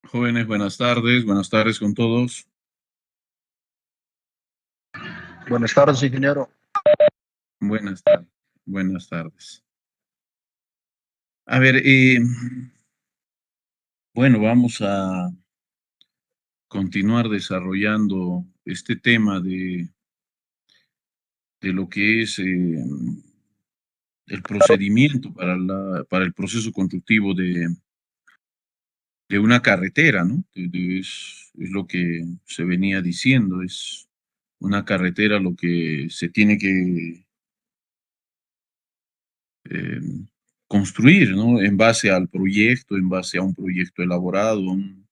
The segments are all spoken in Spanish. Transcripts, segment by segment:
Jóvenes, buenas tardes con todos. Buenas tardes, ingeniero. Buenas tardes, buenas tardes. A ver, bueno, vamos a continuar desarrollando este tema de lo que es el procedimiento para el proceso constructivo de una carretera, ¿no? Es lo que se venía diciendo, es una carretera lo que se tiene que eh, construir, ¿no? En base al proyecto, en base a un proyecto elaborado, un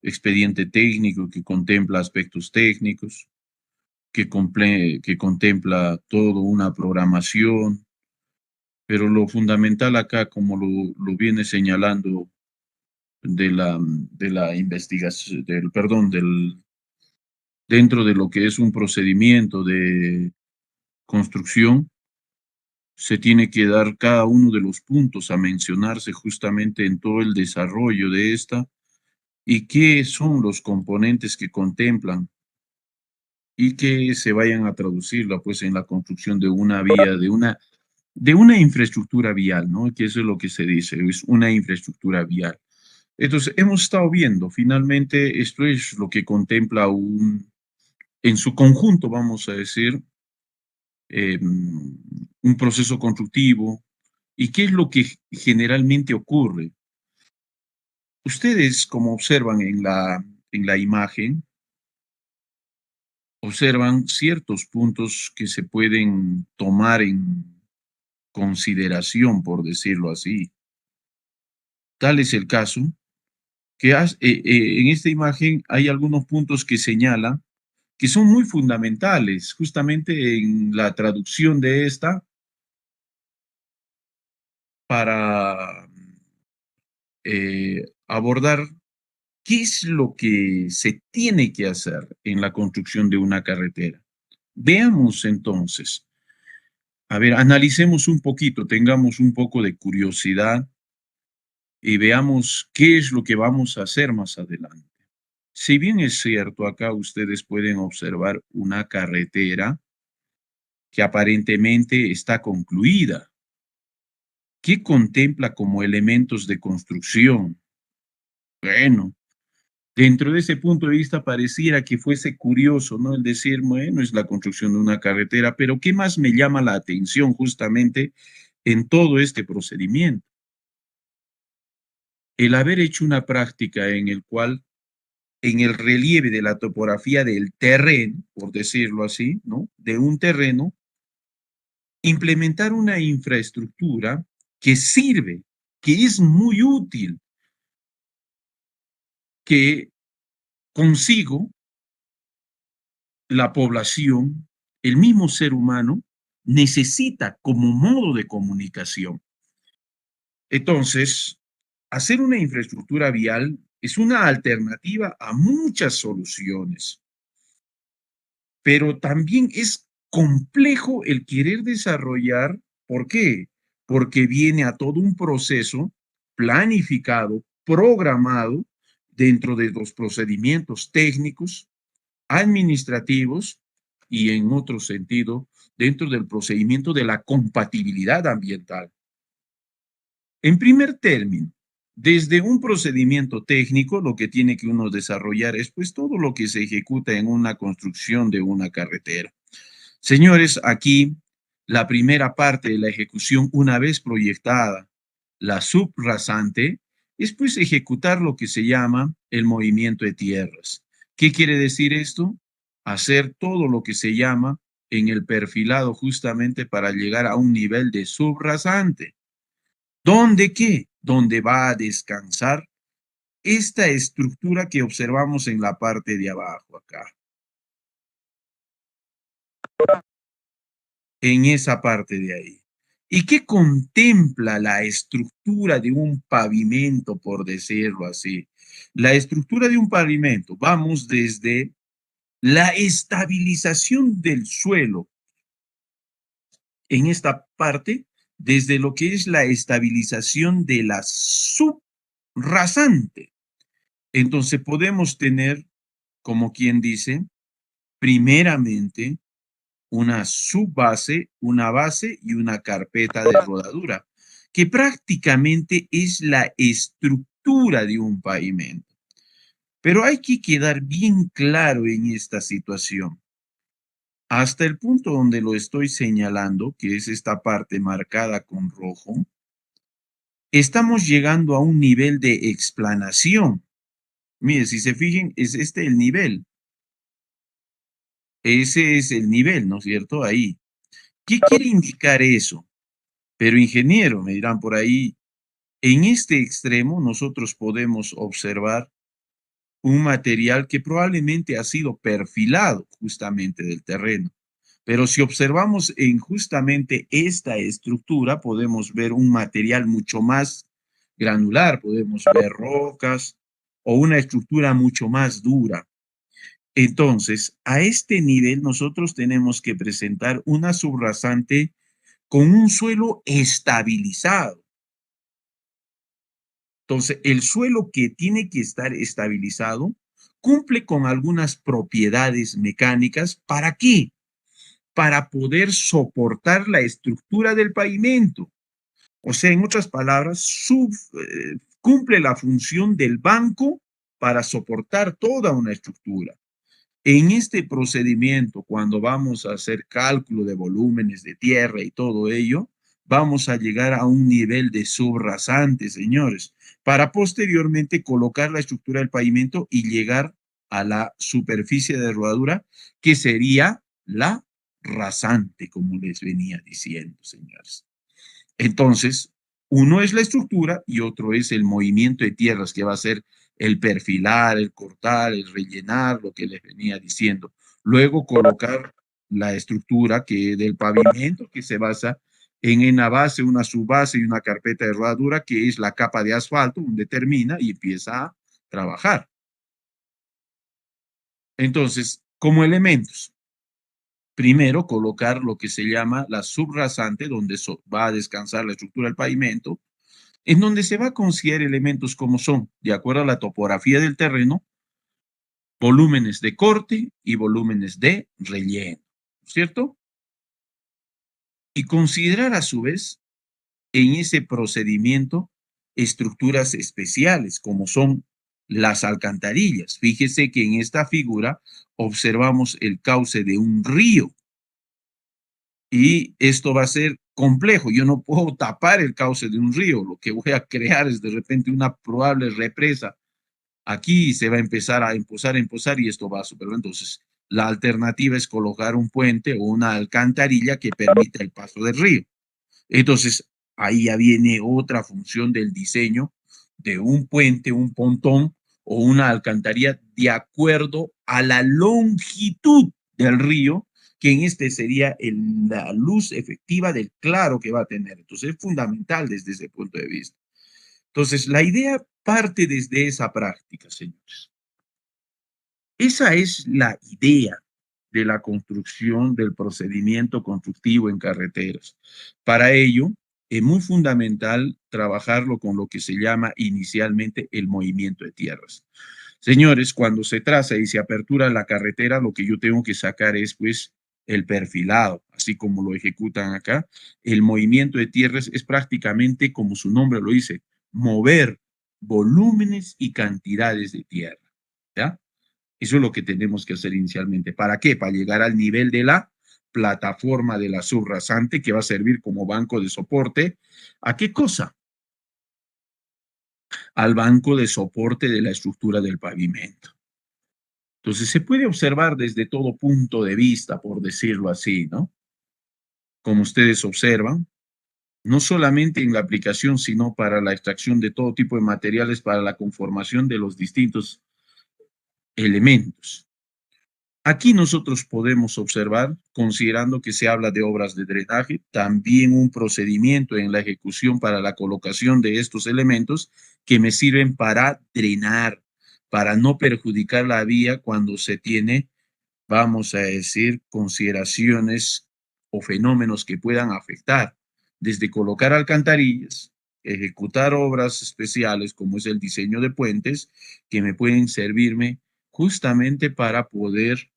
expediente técnico que contempla aspectos técnicos, que contempla toda una programación, pero lo fundamental acá, como lo viene señalando de la investigación, dentro de lo que es un procedimiento de construcción, se tiene que dar cada uno de los puntos a mencionarse justamente en todo el desarrollo de esta y qué son los componentes que contemplan y que se vayan a traducirla pues en la construcción de una vía, de una infraestructura vial, ¿no? Que eso es lo que se dice, es una infraestructura vial. Entonces, hemos estado viendo, finalmente, esto es lo que contempla en su conjunto, vamos a decir, un proceso constructivo. ¿Y qué es lo que generalmente ocurre? Ustedes, como observan en la imagen, observan ciertos puntos que se pueden tomar en consideración, por decirlo así. Tal es el caso que en esta imagen hay algunos puntos que señalan que son muy fundamentales, justamente en la traducción de esta para abordar qué es lo que se tiene que hacer en la construcción de una carretera. Veamos entonces, a ver, analicemos un poquito, tengamos un poco de curiosidad y veamos qué es lo que vamos a hacer más adelante. Si bien es cierto, acá ustedes pueden observar una carretera que aparentemente está concluida. ¿Qué contempla como elementos de construcción? Bueno, dentro de ese punto de vista pareciera que fuese curioso, ¿no? El decir, bueno, es la construcción de una carretera, pero ¿qué más me llama la atención justamente en todo este procedimiento? El haber hecho una práctica en el cual, en el relieve de la topografía del terreno, por decirlo así, ¿no? De un terreno, implementar una infraestructura que sirve, que es muy útil, que consigo la población, el mismo ser humano, necesita como modo de comunicación. Entonces, hacer una infraestructura vial es una alternativa a muchas soluciones, pero también es complejo el querer desarrollar. ¿Por qué? Porque viene a todo un proceso planificado, programado dentro de los procedimientos técnicos, administrativos y en otro sentido, dentro del procedimiento de la compatibilidad ambiental. En primer término, desde un procedimiento técnico, lo que tiene que uno desarrollar es pues todo lo que se ejecuta en una construcción de una carretera. Señores, aquí la primera parte de la ejecución, una vez proyectada, la subrasante, es pues ejecutar lo que se llama el movimiento de tierras. ¿Qué quiere decir esto? Hacer todo lo que se llama en el perfilado justamente para llegar a un nivel de subrasante. ¿Dónde qué? Donde va a descansar esta estructura que observamos en la parte de abajo acá. En esa parte de ahí. ¿Y qué contempla la estructura de un pavimento, por decirlo así? La estructura de un pavimento, vamos desde la estabilización del suelo en esta parte, desde lo que es la estabilización de la subrasante. Entonces podemos tener, como quien dice, primeramente una subbase, una base y una carpeta de rodadura, que prácticamente es la estructura de un pavimento. Pero hay que quedar bien claro en esta situación. Hasta el punto donde lo estoy señalando, que es esta parte marcada con rojo, estamos llegando a un nivel de explanación. Mire, si se fijen, es este el nivel. Ese es el nivel, ¿no es cierto? Ahí. ¿Qué quiere indicar eso? Pero ingeniero, me dirán por ahí, en este extremo nosotros podemos observar un material que probablemente ha sido perfilado justamente del terreno. Pero si observamos en justamente esta estructura, podemos ver un material mucho más granular, podemos ver rocas o una estructura mucho más dura. Entonces, a este nivel nosotros tenemos que presentar una subrasante con un suelo estabilizado. Entonces, el suelo que tiene que estar estabilizado cumple con algunas propiedades mecánicas. ¿Para qué? Para poder soportar la estructura del pavimento. O sea, en otras palabras, cumple la función del banco para soportar toda una estructura. En este procedimiento, cuando vamos a hacer cálculo de volúmenes de tierra y todo ello, vamos a llegar a un nivel de subrasante, señores, para posteriormente colocar la estructura del pavimento y llegar a la superficie de rodadura, que sería la rasante, como les venía diciendo, señores. Entonces, uno es la estructura y otro es el movimiento de tierras que va a ser el perfilar, el cortar, el rellenar, lo que les venía diciendo. Luego colocar la estructura que del pavimento que se basa en una base, una subbase y una carpeta de rodadura que es la capa de asfalto donde termina y empieza a trabajar. Entonces, como elementos, primero colocar lo que se llama la subrasante donde va a descansar la estructura del pavimento, en donde se va a considerar elementos como son, de acuerdo a la topografía del terreno, volúmenes de corte y volúmenes de relleno, ¿cierto? Y considerar a su vez en ese procedimiento estructuras especiales como son las alcantarillas. Fíjese que en esta figura observamos el cauce de un río y esto va a ser complejo. Yo no puedo tapar el cauce de un río. Lo que voy a crear es de repente una probable represa. Aquí se va a empezar a empozar y esto va a superar. Entonces, la alternativa es colocar un puente o una alcantarilla que permita el paso del río. Entonces, ahí ya viene otra función del diseño de un puente, un pontón o una alcantarilla de acuerdo a la longitud del río, que en este sería la luz efectiva del claro que va a tener. Entonces, es fundamental desde ese punto de vista. Entonces, la idea parte desde esa práctica, señores. Esa es la idea de la construcción del procedimiento constructivo en carreteras. Para ello, es muy fundamental trabajarlo con lo que se llama inicialmente el movimiento de tierras. Señores, cuando se traza y se apertura la carretera, lo que yo tengo que sacar es, pues, el perfilado, así como lo ejecutan acá. El movimiento de tierras es prácticamente, como su nombre lo dice, mover volúmenes y cantidades de tierra, ¿ya? Eso es lo que tenemos que hacer inicialmente. ¿Para qué? Para llegar al nivel de la plataforma de la subrasante que va a servir como banco de soporte. ¿A qué cosa? Al banco de soporte de la estructura del pavimento. Entonces se puede observar desde todo punto de vista, por decirlo así, ¿no? Como ustedes observan, no solamente en la aplicación, sino para la extracción de todo tipo de materiales para la conformación de los distintos elementos. Aquí nosotros podemos observar, considerando que se habla de obras de drenaje, también un procedimiento en la ejecución para la colocación de estos elementos que me sirven para drenar, para no perjudicar la vía cuando se tiene, vamos a decir, consideraciones o fenómenos que puedan afectar, desde colocar alcantarillas, ejecutar obras especiales como es el diseño de puentes, que me pueden servirme justamente para poder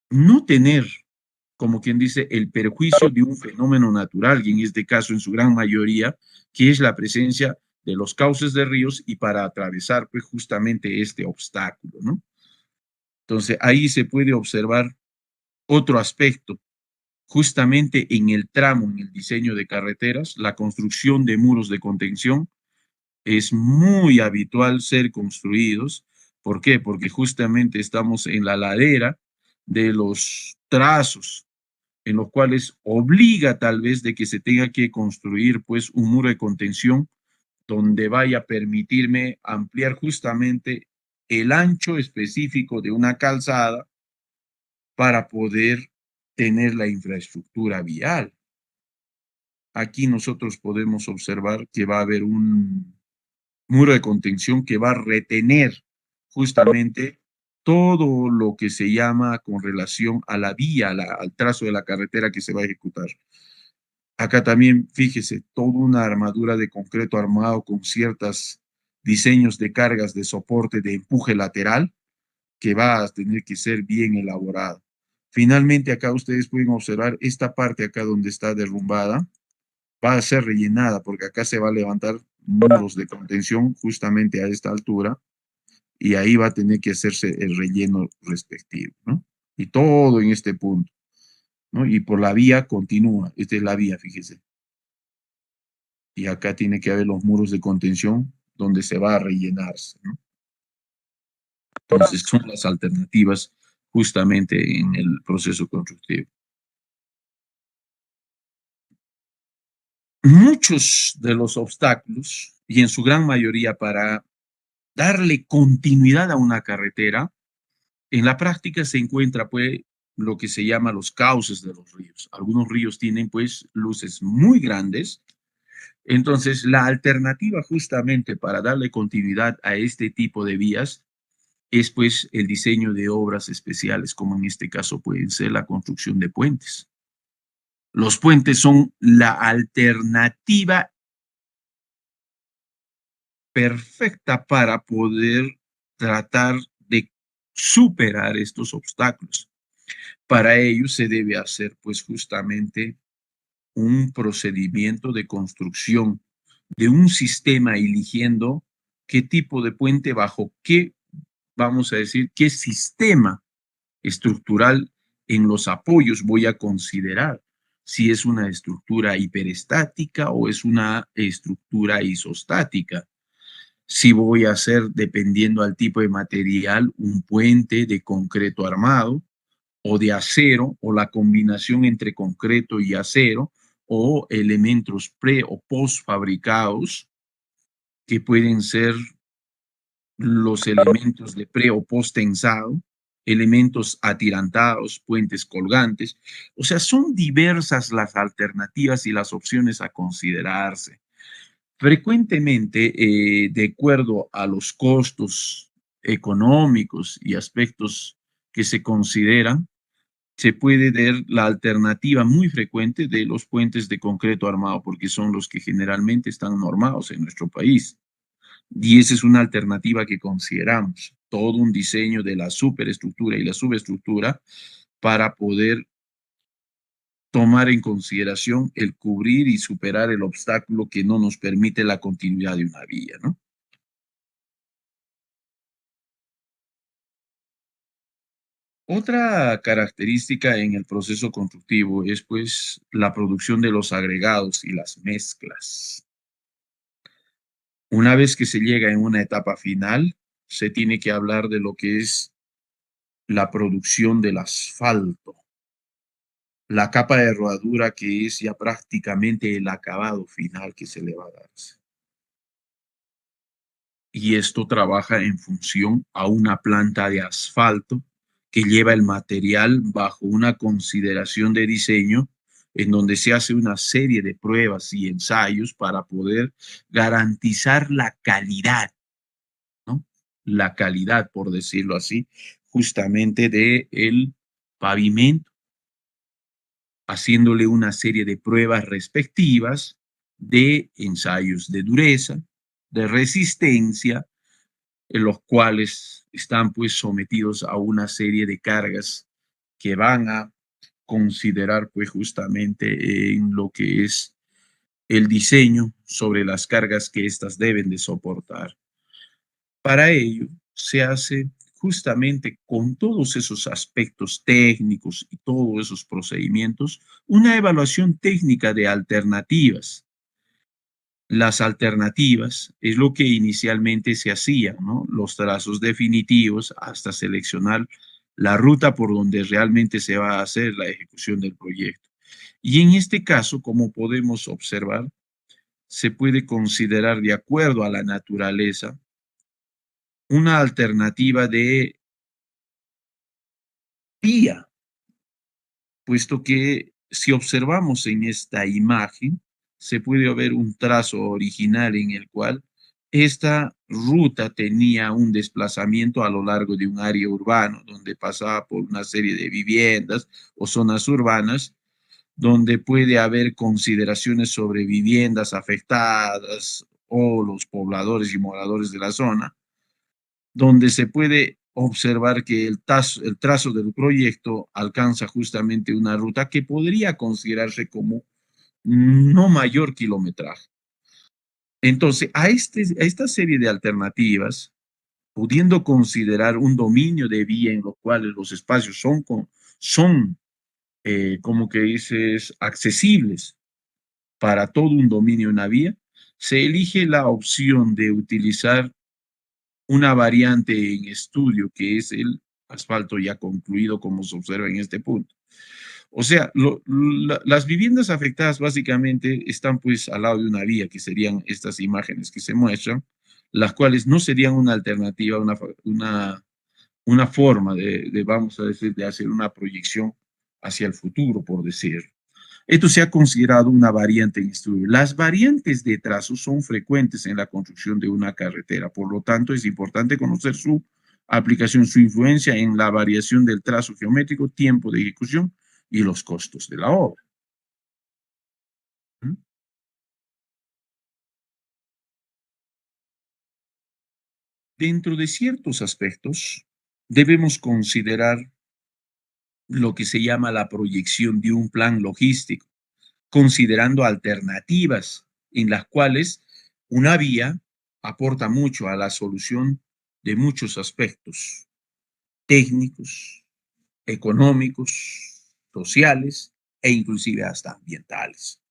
no tener, como quien dice, el perjuicio de un fenómeno natural, y en este caso, en su gran mayoría, que es la presencia de los cauces de ríos y para atravesar, pues, justamente este obstáculo, ¿no? Entonces, ahí se puede observar otro aspecto, justamente en el tramo, en el diseño de carreteras, la construcción de muros de contención es muy habitual ser construidos. ¿Por qué? Porque justamente estamos en la ladera de los trazos en los cuales obliga tal vez de que se tenga que construir pues un muro de contención donde vaya a permitirme ampliar justamente el ancho específico de una calzada para poder tener la infraestructura vial. Aquí nosotros podemos observar que va a haber un muro de contención que va a retener justamente todo lo que se llama con relación a la vía, al trazo de la carretera que se va a ejecutar. Acá también, fíjese, toda una armadura de concreto armado con ciertos diseños de cargas de soporte de empuje lateral que va a tener que ser bien elaborado. Finalmente, acá ustedes pueden observar esta parte acá donde está derrumbada, va a ser rellenada porque acá se va a levantar muros de contención justamente a esta altura y ahí va a tener que hacerse el relleno respectivo, ¿no? Y todo en este punto, ¿no? Y por la vía continúa, esta es la vía, fíjese. Y acá tiene que haber los muros de contención donde se va a rellenarse, ¿no? Entonces son las alternativas justamente en el proceso constructivo. Muchos de los obstáculos, y en su gran mayoría para darle continuidad a una carretera, en la práctica se encuentra pues lo que se llama los cauces de los ríos. Algunos ríos tienen pues luces muy grandes. Entonces, la alternativa justamente para darle continuidad a este tipo de vías es pues el diseño de obras especiales, como en este caso pueden ser la construcción de puentes. Los puentes son la alternativa perfecta para poder tratar de superar estos obstáculos. Para ello se debe hacer pues justamente un procedimiento de construcción de un sistema eligiendo qué tipo de puente bajo qué, vamos a decir, qué sistema estructural en los apoyos voy a considerar si es una estructura hiperestática o es una estructura isostática. Si voy a hacer, dependiendo al tipo de material, un puente de concreto armado o de acero o la combinación entre concreto y acero o elementos pre o post fabricados que pueden ser los elementos de pre o post tensado, elementos atirantados, puentes colgantes. O sea, son diversas las alternativas y las opciones a considerarse. Frecuentemente, de acuerdo a los costos económicos y aspectos que se consideran, se puede ver la alternativa muy frecuente de los puentes de concreto armado, porque son los que generalmente están normados en nuestro país. Y esa es una alternativa que consideramos, todo un diseño de la superestructura y la subestructura para poder tomar en consideración el cubrir y superar el obstáculo que no nos permite la continuidad de una vía, ¿no? Otra característica en el proceso constructivo es pues la producción de los agregados y las mezclas. Una vez que se llega en una etapa final, se tiene que hablar de lo que es la producción del asfalto, la capa de rodadura que es ya prácticamente el acabado final que se le va a dar. y esto trabaja en función a una planta de asfalto que lleva el material bajo una consideración de diseño en donde se hace una serie de pruebas y ensayos para poder garantizar la calidad, ¿no? La calidad, por decirlo así, justamente de el pavimento, haciéndole una serie de pruebas respectivas de ensayos de dureza, de resistencia, en los cuales están pues sometidos a una serie de cargas que van a considerar pues justamente en lo que es el diseño sobre las cargas que éstas deben de soportar. Para ello se hace justamente con todos esos aspectos técnicos y todos esos procedimientos una evaluación técnica de alternativas. Las alternativas es lo que inicialmente se hacía, ¿no? Los trazos definitivos hasta seleccionar la ruta por donde realmente se va a hacer la ejecución del proyecto. Y en este caso, como podemos observar, se puede considerar de acuerdo a la naturaleza una alternativa de vía, puesto que si observamos en esta imagen, se puede ver un trazo original en el cual esta ruta tenía un desplazamiento a lo largo de un área urbano, donde pasaba por una serie de viviendas o zonas urbanas, donde puede haber consideraciones sobre viviendas afectadas o los pobladores y moradores de la zona, donde se puede observar que el trazo del proyecto alcanza justamente una ruta que podría considerarse como no mayor kilometraje. Entonces, a esta serie de alternativas, pudiendo considerar un dominio de vía en los cuales los espacios son como que dices, accesibles para todo un dominio en la vía, se elige la opción de utilizar una variante en estudio, que es el asfalto ya concluido, como se observa en este punto. O sea, las viviendas afectadas básicamente están pues al lado de una vía, que serían estas imágenes que se muestran, las cuales no serían una alternativa, una forma vamos a decir, de hacer una proyección hacia el futuro, por decir. Esto se ha considerado una variante en estudio. Las variantes de trazo son frecuentes en la construcción de una carretera, por lo tanto es importante conocer su aplicación, su influencia en la variación del trazo geométrico, tiempo de ejecución y los costos de la obra. ¿Mm? Dentro de ciertos aspectos, debemos considerar lo que se llama la proyección de un plan logístico, considerando alternativas en las cuales una vía aporta mucho a la solución de muchos aspectos técnicos, económicos, sociales e inclusive hasta ambientales.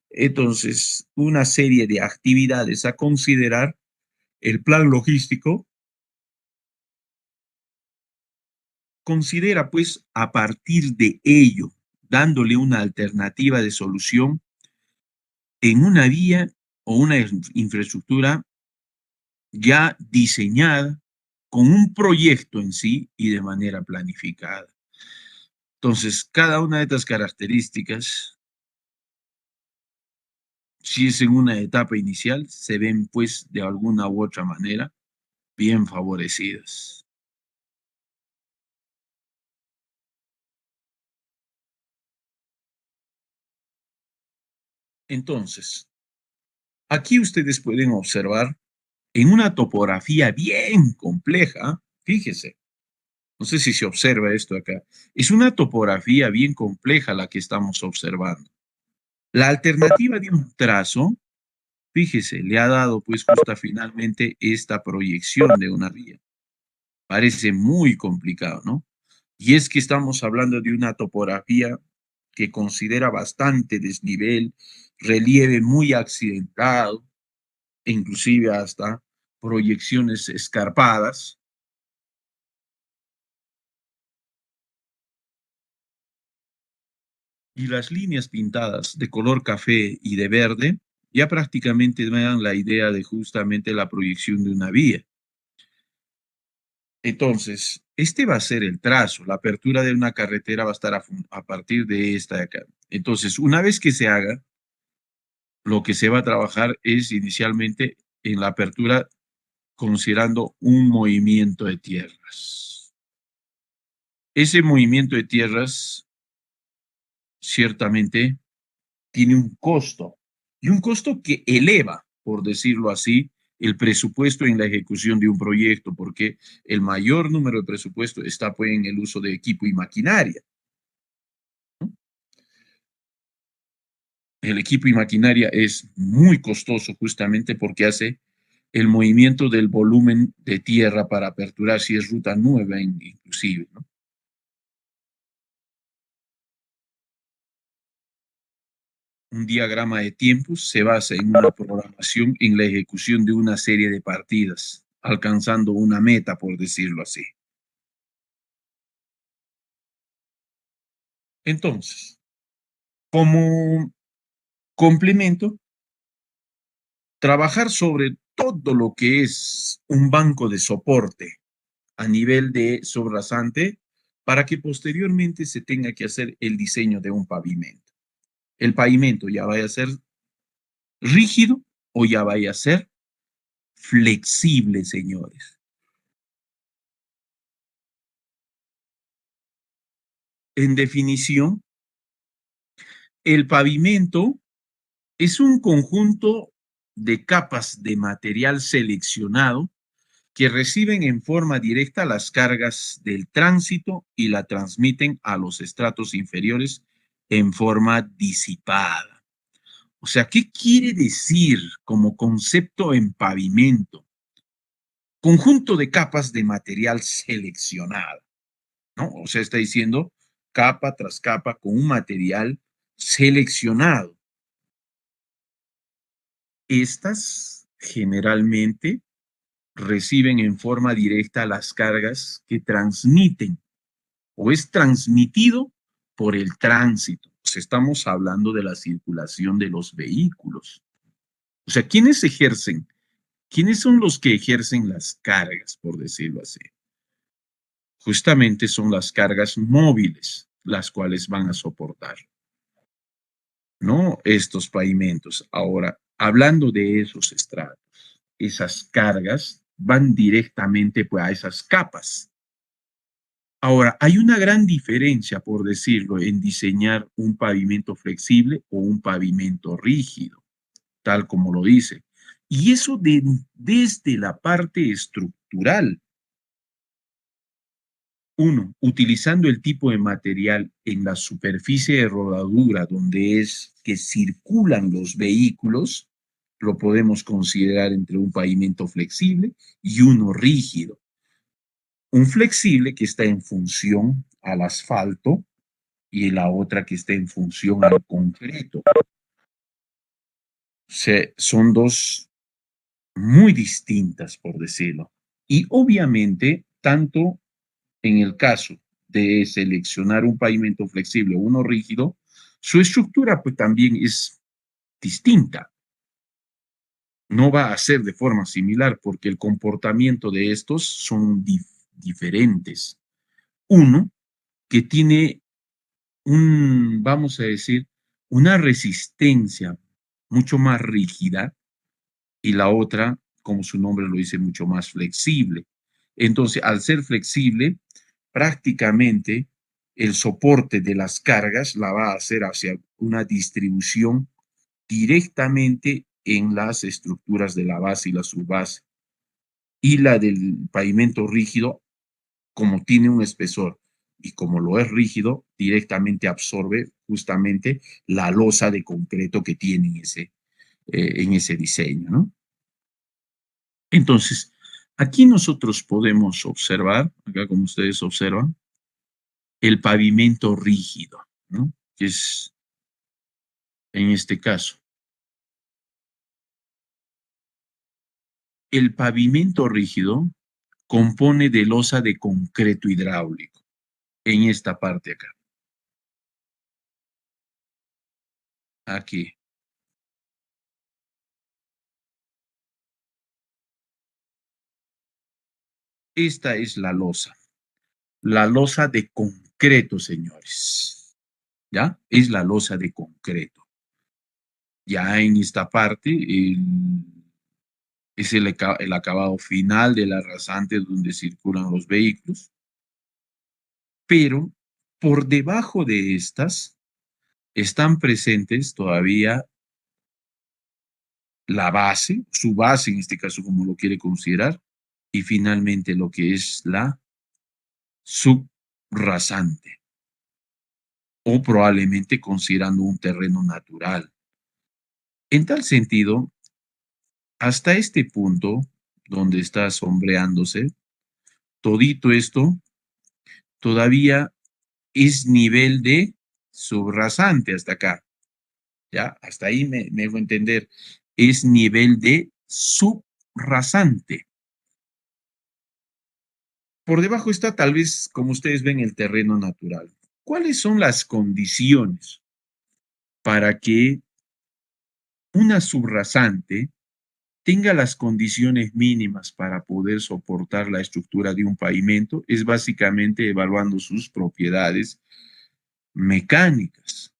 Entonces, una serie de actividades a considerar, el plan logístico considera pues a partir de ello, dándole una alternativa de solución en una vía o una infraestructura ya diseñada con un proyecto en sí y de manera planificada. Entonces, cada una de estas características, si es en una etapa inicial, se ven pues de alguna u otra manera bien favorecidas. Entonces, aquí ustedes pueden observar en una topografía bien compleja, fíjese, no sé si se observa esto acá, es una topografía bien compleja la que estamos observando. La alternativa de un trazo, fíjese, le ha dado pues justa finalmente esta proyección de una vía. Parece muy complicado, ¿no? Y es que estamos hablando de una topografía que considera bastante desnivel, relieve muy accidentado, e inclusive hasta proyecciones escarpadas. Y las líneas pintadas de color café y de verde ya prácticamente me dan la idea de justamente la proyección de una vía. Entonces, este va a ser el trazo. La apertura de una carretera va a estar a partir de esta de acá. Entonces, una vez que se haga, lo que se va a trabajar es inicialmente en la apertura considerando un movimiento de tierras. Ese movimiento de tierras ciertamente tiene un costo, y un costo que eleva, por decirlo así, el presupuesto en la ejecución de un proyecto, porque el mayor número de presupuesto está pues en el uso de equipo y maquinaria, ¿no? El equipo y maquinaria es muy costoso justamente porque hace el movimiento del volumen de tierra para aperturar si es ruta nueva inclusive, ¿no? Un diagrama de tiempos se basa en una programación en la ejecución de una serie de partidas, alcanzando una meta, por decirlo así. Entonces, como complemento, trabajar sobre todo lo que es un banco de soporte a nivel de sobrasante para que posteriormente se tenga que hacer el diseño de un pavimento. El pavimento ya vaya a ser rígido o ya vaya a ser flexible, señores. En definición, el pavimento es un conjunto de capas de material seleccionado que reciben en forma directa las cargas del tránsito y la transmiten a los estratos inferiores en forma disipada. O sea, ¿qué quiere decir como concepto en pavimento? Conjunto de capas de material seleccionado, ¿no? O sea, está diciendo capa tras capa con un material seleccionado. Estas generalmente reciben en forma directa las cargas que transmiten o es transmitido por el tránsito. Pues estamos hablando de la circulación de los vehículos. O sea, ¿quiénes ejercen? ¿Quiénes son los que ejercen las cargas, por decirlo así? Justamente son las cargas móviles, las cuales van a soportar, ¿no? Estos pavimentos. Ahora, hablando de esos estratos, esas cargas van directamente pues, a esas capas. Ahora, hay una gran diferencia, por decirlo, en diseñar un pavimento flexible o un pavimento rígido, tal como lo dice. Y eso desde la parte estructural. Uno, utilizando el tipo de material en la superficie de rodadura donde es que circulan los vehículos, lo podemos considerar entre un pavimento flexible y uno rígido. Un flexible que está en función al asfalto y la otra que está en función al concreto. Son dos muy distintas, por decirlo. Y obviamente, tanto en el caso de seleccionar un pavimento flexible o uno rígido, su estructura pues también es distinta. No va a ser de forma similar porque el comportamiento de estos son diferentes. Uno que tiene vamos a decir, una resistencia mucho más rígida y la otra, como su nombre lo dice, mucho más flexible. Entonces, al ser flexible, prácticamente el soporte de las cargas la va a hacer hacia una distribución directamente en las estructuras de la base y la subbase. Y la del pavimento rígido, como tiene un espesor y como lo es rígido, directamente absorbe justamente la losa de concreto que tiene en ese diseño, ¿no? Entonces, aquí nosotros podemos observar, acá como ustedes observan, el pavimento rígido, ¿no? Que es en este caso. El pavimento rígido compone de losa de concreto hidráulico en esta parte acá. Aquí. Esta es la losa de concreto, señores. ¿Ya? Es la losa de concreto. Ya en esta parte es el acabado final de la rasante donde circulan los vehículos, pero por debajo de estas están presentes todavía la base, su base en este caso como lo quiere considerar, y finalmente lo que es la subrasante, o probablemente considerando un terreno natural. En tal sentido, hasta este punto, donde está sombreándose, todito esto todavía es nivel de subrasante hasta acá, ¿ya? Hasta ahí me dejo entender. Es nivel de subrasante. Por debajo está tal vez, como ustedes ven, el terreno natural. ¿Cuáles son las condiciones para que una subrasante tenga las condiciones mínimas para poder soportar la estructura de un pavimento? Es básicamente evaluando sus propiedades mecánicas.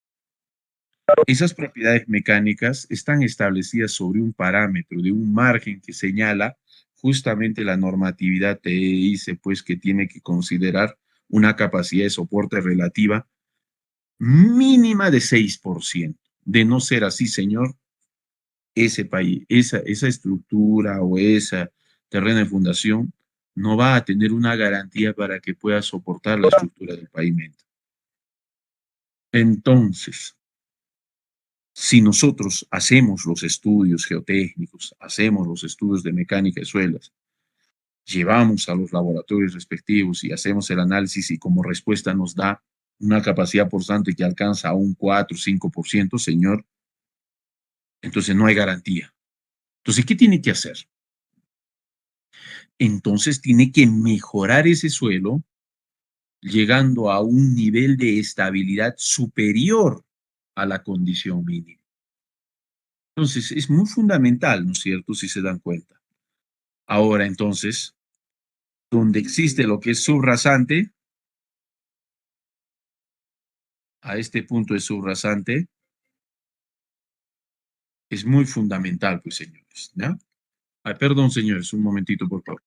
Esas propiedades mecánicas están establecidas sobre un parámetro de un margen que señala justamente la normatividad te dice pues que tiene que considerar una capacidad de soporte relativa mínima de 6%. De no ser así, señor, ese país, esa estructura o ese terreno de fundación no va a tener una garantía para que pueda soportar la estructura del pavimento. Entonces, si nosotros hacemos los estudios geotécnicos, hacemos los estudios de mecánica de suelos, llevamos a los laboratorios respectivos y hacemos el análisis y como respuesta nos da una capacidad portante que alcanza a un 4 o 5%, señor, entonces no hay garantía. Entonces, ¿qué tiene que hacer? Entonces tiene que mejorar ese suelo llegando a un nivel de estabilidad superior a la condición mínima. Entonces, es muy fundamental, ¿no es cierto? Si se dan cuenta. Ahora, entonces, donde existe lo que es subrasante, a este punto de subrasante, es muy fundamental, pues, señores, ¿ya? Ay, perdón, señores, un momentito, por favor.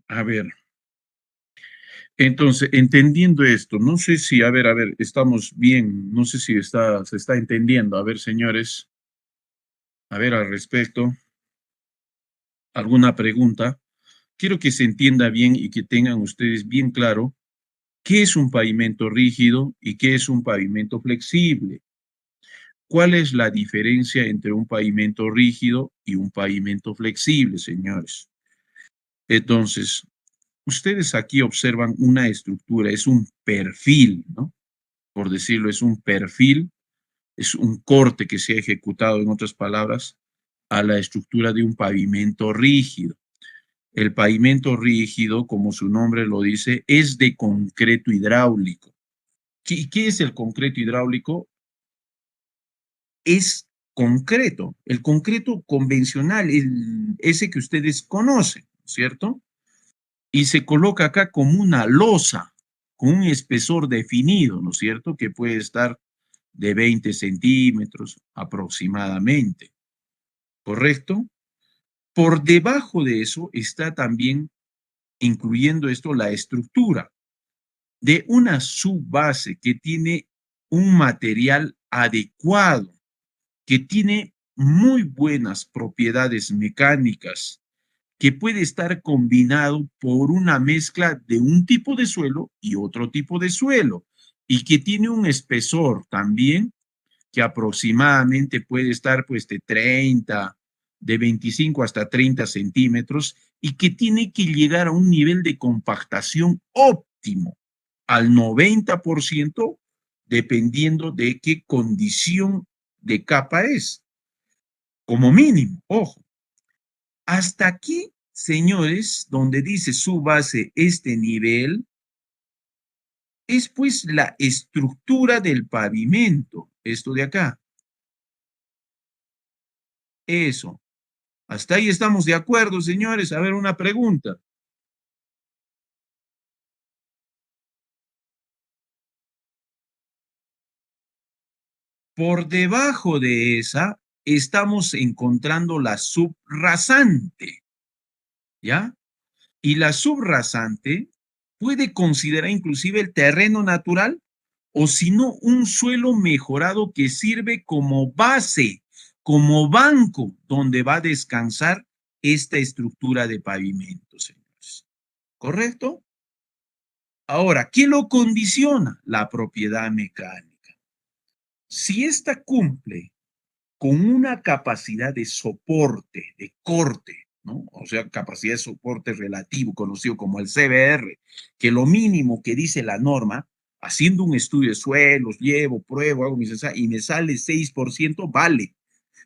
A ver, entonces, entendiendo esto, no sé si, a ver, estamos bien, no sé si se está entendiendo. A ver, señores, a ver al respecto, alguna pregunta. Quiero que se entienda bien y que tengan ustedes bien claro qué es un pavimento rígido y qué es un pavimento flexible. ¿Cuál es la diferencia entre un pavimento rígido y un pavimento flexible, señores? Entonces, ustedes aquí observan una estructura, es un perfil, ¿no? Por decirlo, es un perfil, es un corte que se ha ejecutado, en otras palabras, a la estructura de un pavimento rígido. El pavimento rígido, como su nombre lo dice, es de concreto hidráulico. ¿Qué es el concreto hidráulico? Es concreto, el concreto convencional, ese que ustedes conocen, ¿cierto? Y se coloca acá como una losa, con un espesor definido, ¿no es cierto? Que puede estar de 20 centímetros aproximadamente, ¿correcto? Por debajo de eso está también, incluyendo esto, la estructura de una subbase que tiene un material adecuado, que tiene muy buenas propiedades mecánicas, que puede estar combinado por una mezcla de un tipo de suelo y otro tipo de suelo, y que tiene un espesor también que aproximadamente puede estar pues de 30, de 25 hasta 30 centímetros, y que tiene que llegar a un nivel de compactación óptimo, al 90%, dependiendo de qué condición de capa es, como mínimo, ojo. Hasta aquí, señores, donde dice su base, este nivel, es pues la estructura del pavimento, esto de acá, eso. Hasta ahí estamos de acuerdo, señores. A ver, una pregunta. Por debajo de esa estamos encontrando la subrasante, ¿ya? Y la subrasante puede considerar inclusive el terreno natural, o si no, un suelo mejorado que sirve como base, como banco donde va a descansar esta estructura de pavimento, señores. ¿Correcto? Ahora, ¿qué lo condiciona? La propiedad mecánica. Si ésta cumple con una capacidad de soporte, de corte, ¿no? O sea, capacidad de soporte relativo, conocido como el CBR, que lo mínimo que dice la norma, haciendo un estudio de suelos, llevo, pruebo, hago mis ensayos y me sale 6%, vale.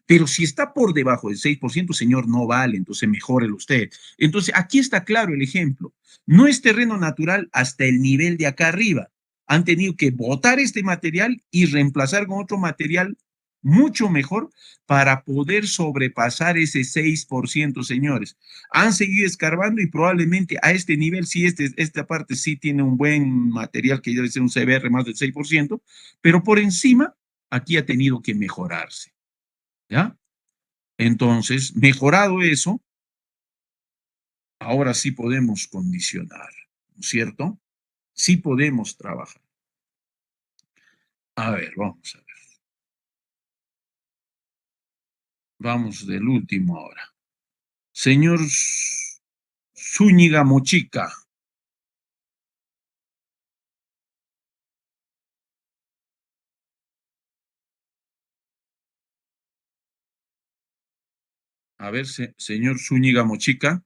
Pero si está por debajo del 6%, señor, no vale, entonces mejórelo usted. Entonces, aquí está claro el ejemplo. No es terreno natural hasta el nivel de acá arriba. Han tenido que botar este material y reemplazar con otro material mucho mejor para poder sobrepasar ese 6%, señores. Han seguido escarbando y probablemente a este nivel, sí, esta parte sí tiene un buen material que debe ser un CBR más del 6%, pero por encima, aquí ha tenido que mejorarse. ¿Ya? Entonces, mejorado eso, ahora sí podemos condicionar, ¿no es cierto? Sí podemos trabajar. A ver, vamos a ver. Vamos del último ahora. Señor Zúñiga Mochica. A ver, señor Zúñiga Mochica.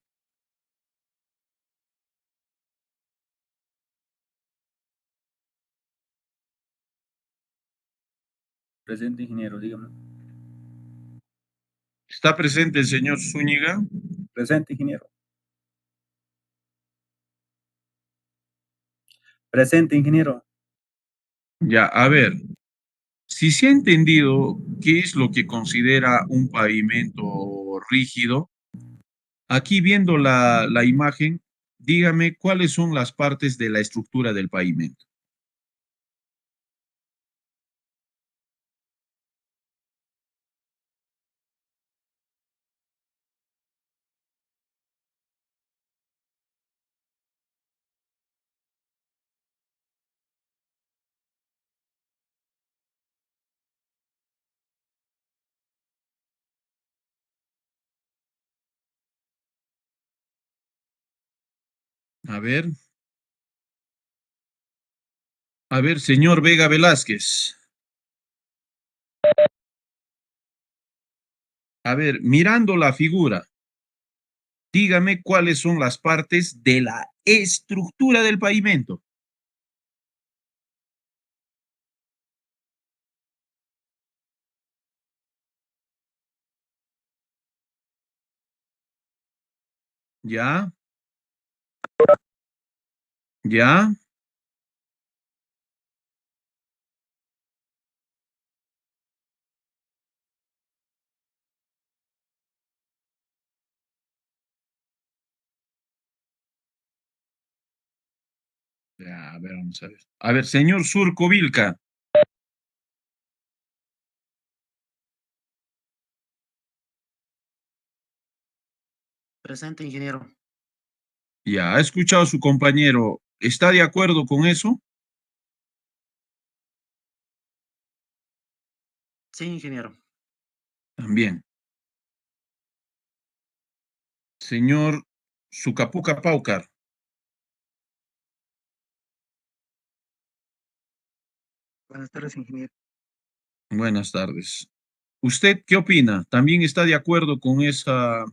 Presente, ingeniero, dígame. ¿Está presente el señor Zúñiga? Presente, ingeniero. Presente, ingeniero. Ya, a ver. Si se ha entendido qué es lo que considera un pavimento rígido, aquí viendo la imagen, dígame cuáles son las partes de la estructura del pavimento. A ver. A ver, señor Vega Velázquez. A ver, mirando la figura, dígame cuáles son las partes de la estructura del pavimento. ¿Ya? ¿Ya? Ya, a ver, vamos a ver. A ver, señor Surco Vilca. Presente, ingeniero. Ya, ha escuchado a su compañero. ¿Está de acuerdo con eso? Sí, ingeniero. También. Señor Sucapuca Paucar. Buenas tardes, ingeniero. Buenas tardes. ¿Usted qué opina? ¿También está de acuerdo con esa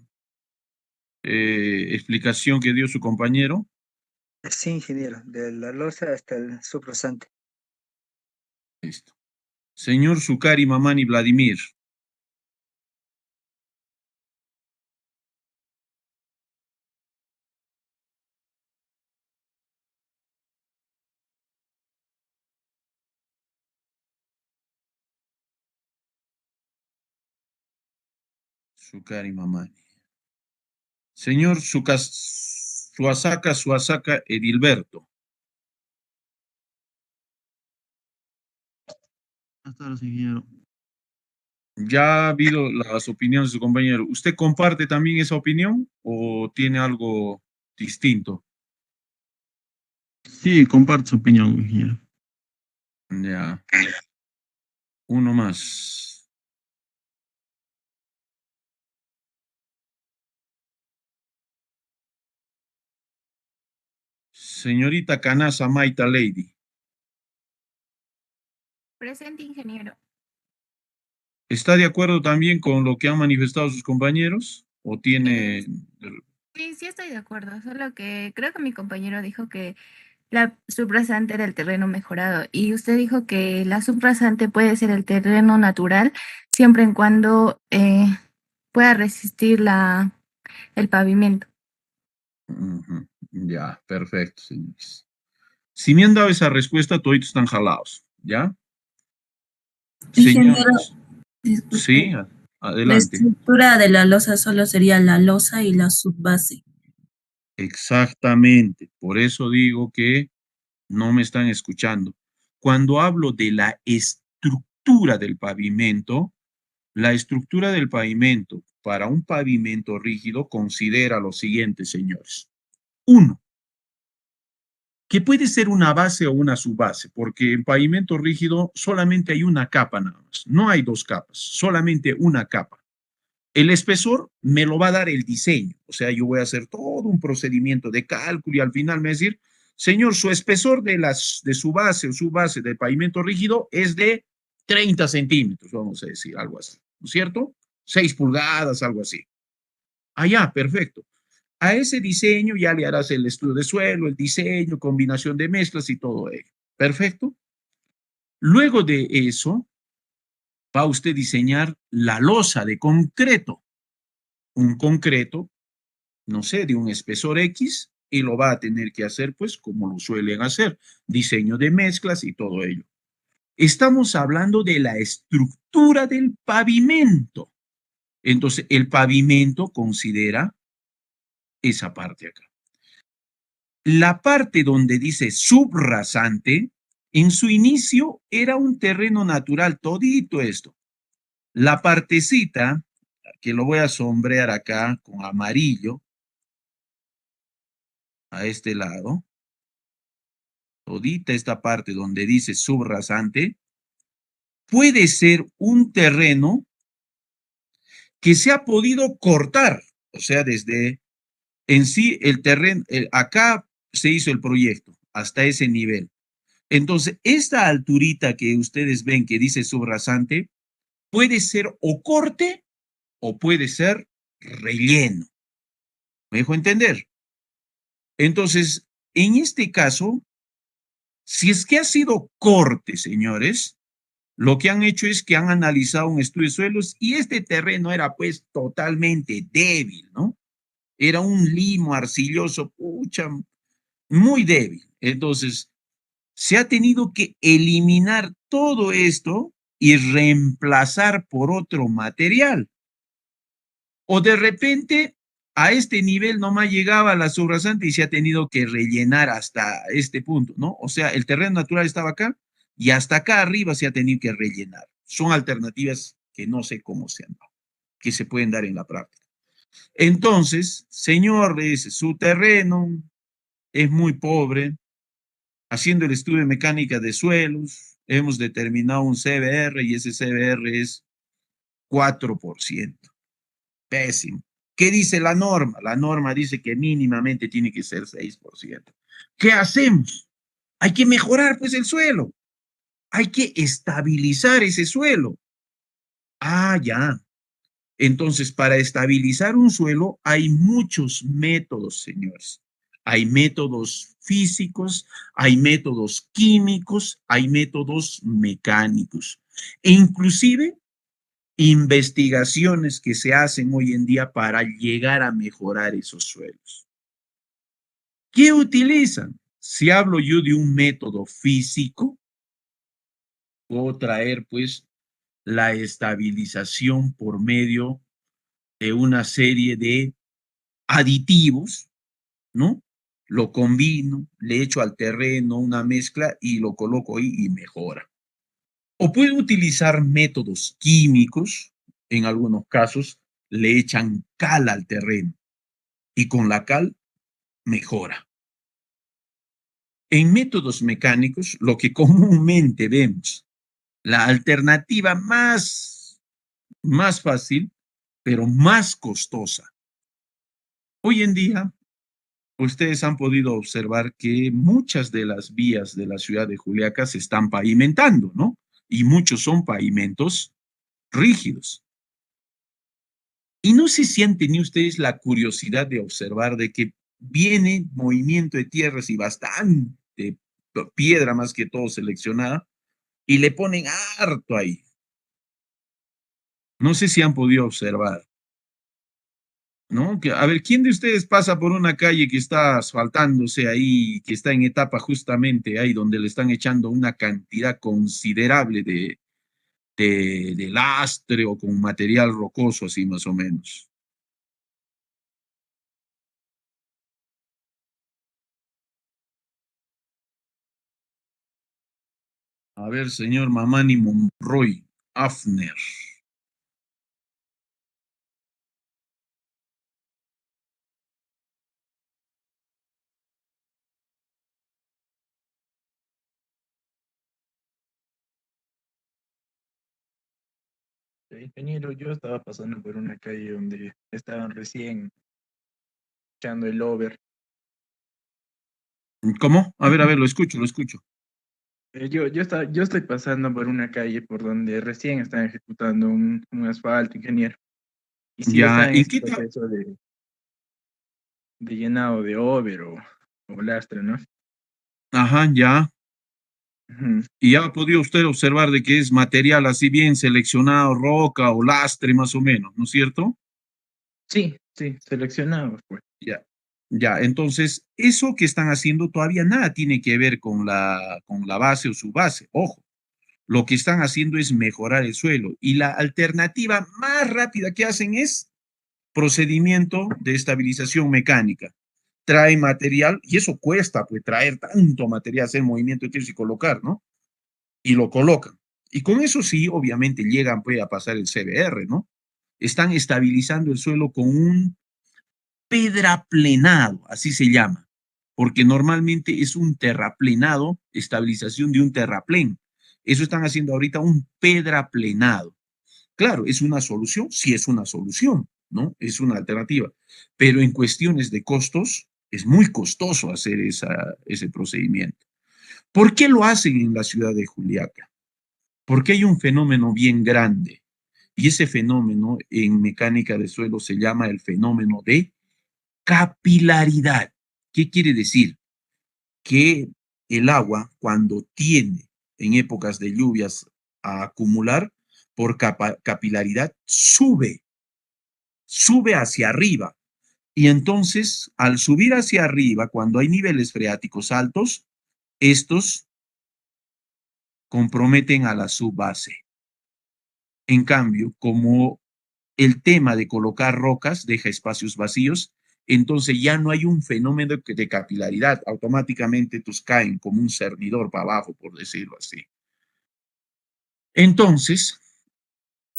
explicación que dio su compañero? Sí, ingeniero, de la losa hasta el subrasante. Listo. Señor Sukari Mamani Vladimir. Sukari Mamani. Señor Suasaka Edilberto. Buenas tardes, ingeniero. Ya ha habido las opiniones de su compañero. ¿Usted comparte también esa opinión o tiene algo distinto? Sí, comparto su opinión, ingeniero. Ya. Uno más. Señorita Canasa Maita Lady. Presente, ingeniero. ¿Está de acuerdo también con lo que han manifestado sus compañeros? ¿O tiene... Sí, sí estoy de acuerdo, solo que creo que mi compañero dijo que la subrasante era el terreno mejorado y usted dijo que la subrasante puede ser el terreno natural siempre en cuando pueda resistir el pavimento. Ujú. Ya, perfecto, señores. Si me han dado esa respuesta, todos están jalados, ¿ya? Ingeniero, Señores, disculpe, sí, la adelante. estructura de la losa solo sería la losa y la subbase. Exactamente. Por eso digo que no me están escuchando. Cuando hablo de la estructura del pavimento, la estructura del pavimento para un pavimento rígido considera lo siguiente, señores. Uno, que puede ser una base o una subbase, porque en pavimento rígido solamente hay una capa nada más, no hay dos capas, solamente una capa. El espesor me lo va a dar el diseño, o sea, yo voy a hacer todo un procedimiento de cálculo y al final me va a decir, señor, su espesor de su base o su base de pavimento rígido es de 30 centímetros, vamos a decir, algo así, ¿no es cierto? 6 pulgadas, algo así. Ah, ya, perfecto. A ese diseño ya le harás el estudio de suelo, el diseño, combinación de mezclas y todo ello. Perfecto. Luego de eso, va usted a diseñar la losa de concreto. Un concreto, no sé, de un espesor X, y lo va a tener que hacer, pues, como lo suelen hacer, diseño de mezclas y todo ello. Estamos hablando de la estructura del pavimento. Entonces, el pavimento considera esa parte acá. La parte donde dice subrasante, en su inicio era un terreno natural, todito esto. La partecita, que lo voy a sombrear acá con amarillo, a este lado, todita esta parte donde dice subrasante, puede ser un terreno que se ha podido cortar, o sea, desde en sí el terreno, acá se hizo el proyecto, hasta ese nivel. Entonces, esta alturita que ustedes ven que dice subrasante, puede ser o corte o puede ser relleno. ¿Me dejo entender? Entonces, en este caso, si es que ha sido corte, señores, lo que han hecho es que han analizado un estudio de suelos y este terreno era pues totalmente débil, ¿no? Era un limo arcilloso, pucha, muy débil. Entonces, se ha tenido que eliminar todo esto y reemplazar por otro material. O de repente a este nivel nomás llegaba la subrasante y se ha tenido que rellenar hasta este punto, ¿no? O sea, el terreno natural estaba acá y hasta acá arriba se ha tenido que rellenar. Son alternativas que no sé cómo se han dado, que se pueden dar en la práctica. Entonces, señores, su terreno es muy pobre. Haciendo el estudio de mecánica de suelos, hemos determinado un CBR y ese CBR es 4%. Pésimo. ¿Qué dice la norma? La norma dice que mínimamente tiene que ser 6%. ¿Qué hacemos? Hay que mejorar pues el suelo. Hay que estabilizar ese suelo. Ah, ya. Entonces, para estabilizar un suelo hay muchos métodos, señores. Hay métodos físicos, hay métodos químicos, hay métodos mecánicos. E inclusive investigaciones que se hacen hoy en día para llegar a mejorar esos suelos. ¿Qué utilizan? Si hablo yo de un método físico, puedo traer pues la estabilización por medio de una serie de aditivos, ¿no? Lo combino, le echo al terreno una mezcla y lo coloco ahí y mejora. O puedo utilizar métodos químicos, en algunos casos le echan cal al terreno y con la cal mejora. En métodos mecánicos, lo que comúnmente vemos, la alternativa más fácil, pero más costosa. Hoy en día, ustedes han podido observar que muchas de las vías de la ciudad de Juliaca se están pavimentando, ¿no? Y muchos son pavimentos rígidos. Y no sé si han tenido ustedes la curiosidad de observar de que viene movimiento de tierras y bastante piedra más que todo seleccionada y le ponen harto ahí. No sé si han podido observar, ¿no? Que, a ver, ¿quién de ustedes pasa por una calle que está asfaltándose ahí, que está en etapa justamente ahí donde le están echando una cantidad considerable de lastre o con material rocoso así más o menos? A ver, señor Mamani Monroy, Afner. Ingeniero, yo estaba pasando por una calle donde estaban recién echando el over. ¿Cómo? A ver, lo escucho, lo escucho. Yo estoy pasando por una calle por donde recién están ejecutando un asfalto, ingeniero. Y sí Ya, está en ¿y ese qué tal? proceso de llenado de over o lastre, ¿no? Ajá, ya. Ujú. Y ya ha podido usted observar de que es material así bien seleccionado, roca o lastre más o menos, ¿no es cierto? Sí, sí, seleccionado, pues. Ya. Ya, entonces, eso que están haciendo todavía nada tiene que ver con la base o su base. Ojo, lo que están haciendo es mejorar el suelo. Y la alternativa más rápida que hacen es procedimiento de estabilización mecánica. Trae material, y eso cuesta, pues, traer tanto material, hacer movimiento de tierra y colocar, ¿no? Y lo colocan. Y con eso sí, obviamente, llegan, pues, a pasar el CBR, ¿no? Están estabilizando el suelo con un pedraplenado, así se llama, porque normalmente es un terraplenado, estabilización de un terraplén. Eso están haciendo ahorita un pedraplenado. Claro, ¿es una solución? Sí es una solución, ¿no? Es una alternativa. Pero en cuestiones de costos, Es muy costoso hacer ese procedimiento. ¿Por qué lo hacen en la ciudad de Juliaca? Porque hay un fenómeno bien grande. Y ese fenómeno en mecánica de suelo se llama el fenómeno de capilaridad. ¿Qué quiere decir? Que el agua, cuando tiende en épocas de lluvias a acumular, por capilaridad, sube hacia arriba. Y entonces, al subir hacia arriba, cuando hay niveles freáticos altos, estos comprometen a la subbase. En cambio, como el tema de colocar rocas deja espacios vacíos, entonces ya no hay un fenómeno de capilaridad. Automáticamente estos caen como un servidor para abajo, por decirlo así. Entonces,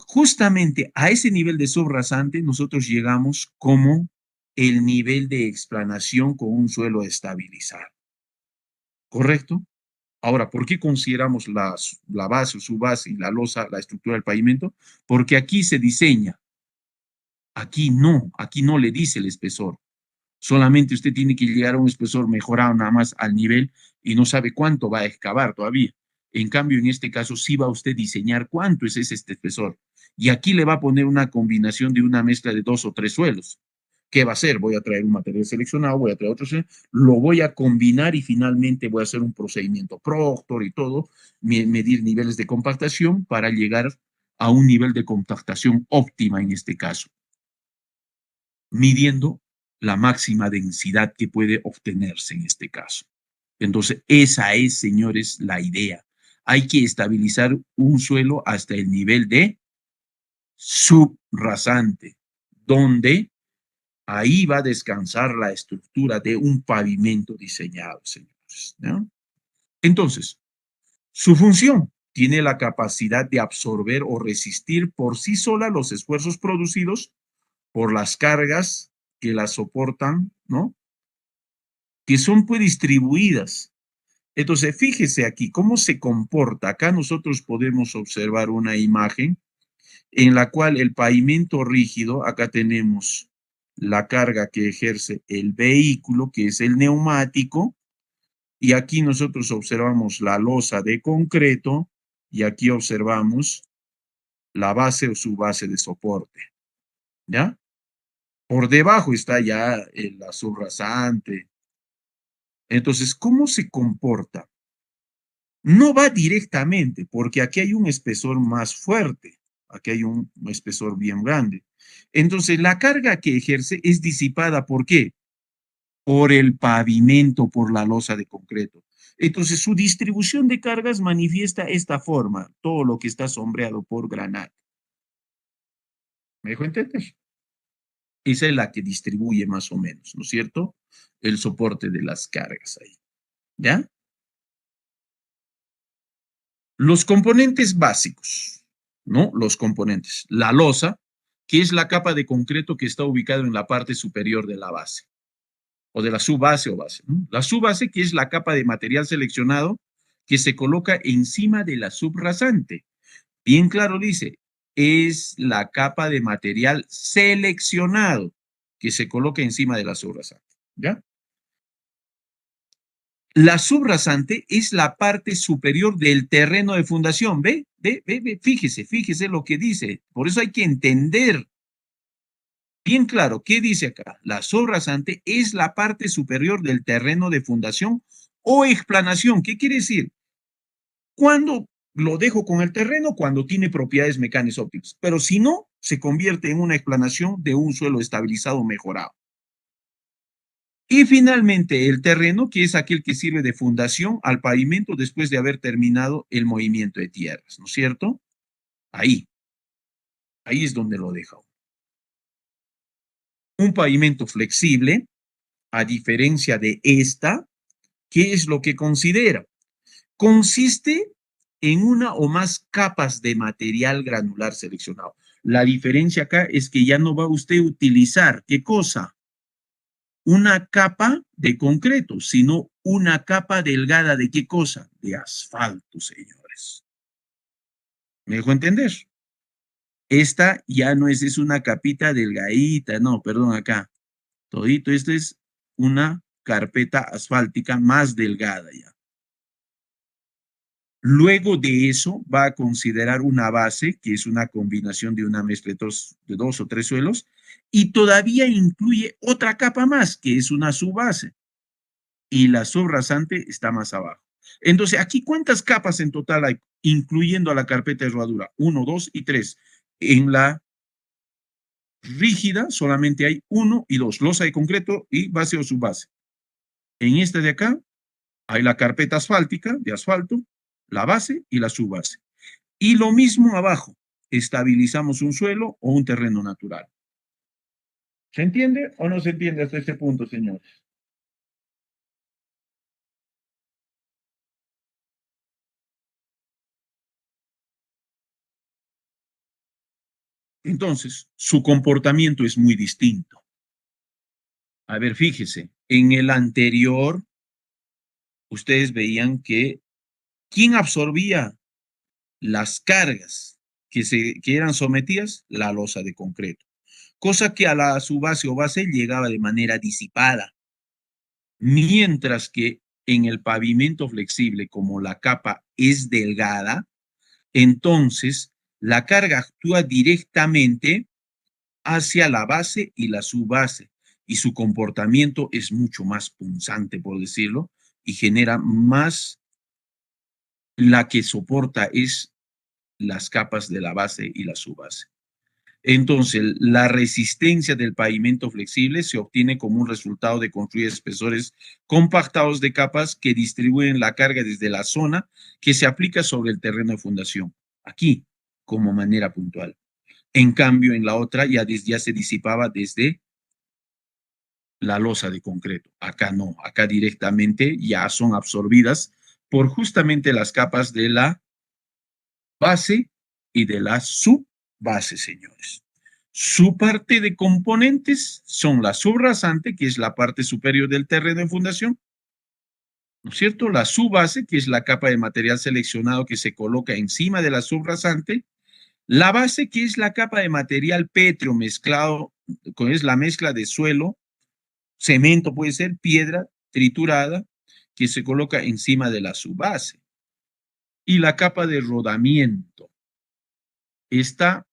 justamente a ese nivel de subrasante nosotros llegamos como el nivel de explanación con un suelo estabilizado. ¿Correcto? Ahora, ¿por qué consideramos la base o subbase y la losa, la estructura del pavimento? Porque aquí se diseña. Aquí no le dice el espesor. Solamente usted tiene que llegar a un espesor mejorado nada más al nivel y no sabe cuánto va a excavar todavía. En cambio, en este caso sí va usted a diseñar cuánto es este espesor. Y aquí le va a poner una combinación de una mezcla de 2 o 3 suelos. ¿Qué va a hacer? Voy a traer un material seleccionado, voy a traer otro, lo voy a combinar y finalmente voy a hacer un procedimiento Proctor y todo, medir niveles de compactación para llegar a un nivel de compactación óptima en este caso, midiendo la máxima densidad que puede obtenerse en este caso. Entonces, esa es, señores, la idea. Hay que estabilizar un suelo hasta el nivel de subrasante, donde ahí va a descansar la estructura de un pavimento diseñado, señores, ¿no? Entonces, su función tiene la capacidad de absorber o resistir por sí sola los esfuerzos producidos por las cargas que la soportan, ¿no? Que son pues distribuidas. Entonces, fíjese aquí cómo se comporta. Acá nosotros podemos observar una imagen en la cual el pavimento rígido, acá tenemos la carga que ejerce el vehículo, que es el neumático, y aquí nosotros observamos la losa de concreto, y aquí observamos la base o subbase de soporte, ¿ya? Por debajo está ya la subrasante. Entonces, ¿cómo se comporta? No va directamente, porque aquí hay un espesor más fuerte, aquí hay un espesor bien grande. Entonces, la carga que ejerce es disipada, ¿por qué? Por el pavimento, por la losa de concreto. Entonces, su distribución de cargas manifiesta esta forma, todo lo que está sombreado por granate. ¿Me dejo entender? Esa es la que distribuye más o menos, ¿no es cierto? El soporte de las cargas ahí, ¿ya? Los componentes básicos, ¿no? Los componentes. La losa, que es la capa de concreto que está ubicada en la parte superior de la base, o de la subbase o base, ¿no? La subbase, que es la capa de material seleccionado que se coloca encima de la subrasante. Bien claro dice, es la capa de material seleccionado que se coloca encima de la subrasante, ¿ya? La subrasante es la parte superior del terreno de fundación. ¿Ve? Fíjese lo que dice. Por eso hay que entender bien claro qué dice acá. La subrasante es la parte superior del terreno de fundación o explanación. ¿Qué quiere decir? Cuando lo dejo con el terreno, cuando tiene propiedades mecánicas ópticas. Pero si no, se convierte en una explanación de un suelo estabilizado mejorado. Y finalmente el terreno, que es aquel que sirve de fundación al pavimento después de haber terminado el movimiento de tierras, ¿no es cierto? Ahí es donde lo deja. Un pavimento flexible, a diferencia de esta, ¿qué es lo que considera? Consiste en una o más capas de material granular seleccionado. La diferencia acá es que ya no va usted a utilizar, ¿qué cosa? Una capa de concreto, sino una capa delgada de ¿qué cosa? De asfalto, señores. ¿Me dejo entender? Esta ya no es una capita delgadita, no, perdón, acá. Todito, esto es una carpeta asfáltica más delgada ya. Luego de eso va a considerar una base, que es una combinación de una mezcla de dos o tres suelos, y todavía incluye otra capa más, que es una subbase. Y la subrasante está más abajo. Entonces, aquí, ¿cuántas capas en total hay, incluyendo a la carpeta de rodadura? 1, 2 y 3. En la rígida solamente hay 1 y 2, losa de concreto y base o subbase. En esta de acá hay la carpeta asfáltica, de asfalto, la base y la subbase. Y lo mismo abajo, estabilizamos un suelo o un terreno natural. ¿Se entiende o no se entiende hasta este punto, señores? Entonces, su comportamiento es muy distinto. A ver, fíjese, en el anterior, ustedes veían que ¿quién absorbía las cargas que eran sometidas? La losa de concreto. Cosa que a la subbase o base llegaba de manera disipada. Mientras que en el pavimento flexible, como la capa es delgada, entonces la carga actúa directamente hacia la base y la subbase, y su comportamiento es mucho más punzante, por decirlo, y genera más, la que soporta es las capas de la base y la subbase. Entonces, la resistencia del pavimento flexible se obtiene como un resultado de construir espesores compactados de capas que distribuyen la carga desde la zona que se aplica sobre el terreno de fundación, aquí, como manera puntual. En cambio, en la otra ya se disipaba desde la losa de concreto. Acá no, acá directamente ya son absorbidas por justamente las capas de la base y de la subbase, señores. Su parte de componentes son la subrasante, que es la parte superior del terreno en fundación, ¿no es cierto? La subbase, que es la capa de material seleccionado que se coloca encima de la subrasante. La base, que es la capa de material pétreo mezclado, que es la mezcla de suelo, cemento puede ser, piedra triturada, que se coloca encima de la subbase. Y la capa de rodamiento está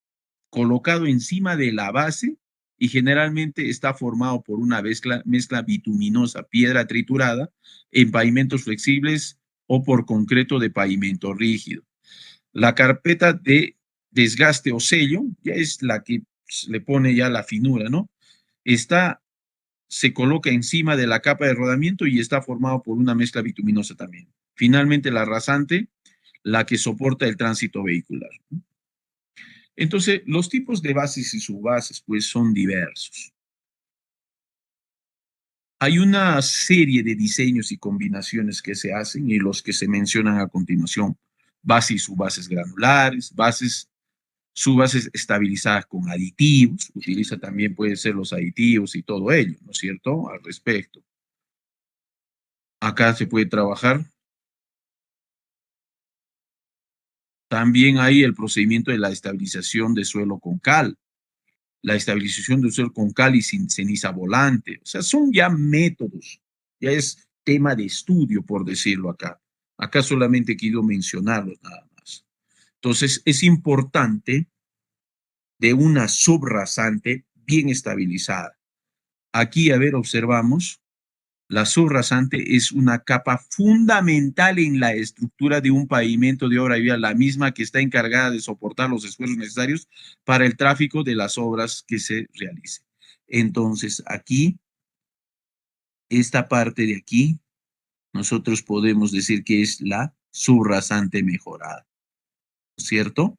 colocado encima de la base y generalmente está formado por una mezcla bituminosa, piedra triturada, en pavimentos flexibles o por concreto de pavimento rígido. La carpeta de desgaste o sello ya es la que le pone ya la finura, ¿no? Se coloca encima de la capa de rodamiento y está formado por una mezcla bituminosa también. Finalmente, la rasante, la que soporta el tránsito vehicular. Entonces, los tipos de bases y subbases, pues, son diversos. Hay una serie de diseños y combinaciones que se hacen y los que se mencionan a continuación. Bases y subbases granulares, subbases estabilizadas con aditivos, utiliza también puede ser los aditivos y todo ello, ¿no es cierto? Al respecto. Acá se puede trabajar. También hay el procedimiento de la estabilización de suelo con cal, la estabilización de suelo con cal y ceniza volante. O sea, son ya métodos, ya es tema de estudio, por decirlo acá. Acá solamente quiero mencionarlos nada más. Entonces, es importante de una subrasante bien estabilizada. Aquí, a ver, observamos, la subrasante es una capa fundamental en la estructura de un pavimento de obra vial, la misma que está encargada de soportar los esfuerzos necesarios para el tráfico de las obras que se realicen. Entonces, aquí, esta parte de aquí, nosotros podemos decir que es la subrasante mejorada, ¿cierto?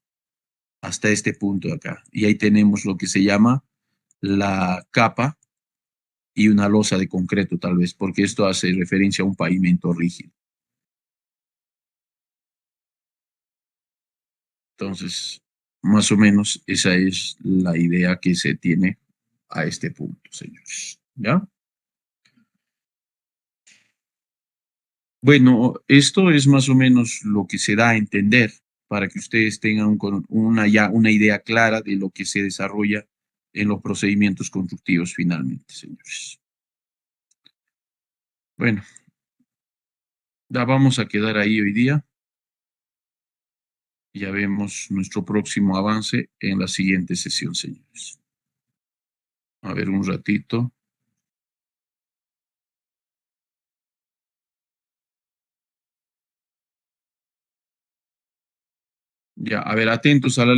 Hasta este punto de acá. Y ahí tenemos lo que se llama la capa y una losa de concreto, tal vez, porque esto hace referencia a un pavimento rígido. Entonces, más o menos esa es la idea que se tiene a este punto, señores. ¿Ya? Bueno, esto es más o menos lo que se da a entender para que ustedes tengan una idea clara de lo que se desarrolla en los procedimientos constructivos finalmente, señores. Bueno, ya vamos a quedar ahí hoy día. Ya vemos nuestro próximo avance en la siguiente sesión, señores. A ver un ratito. Ya, a ver, atentos a la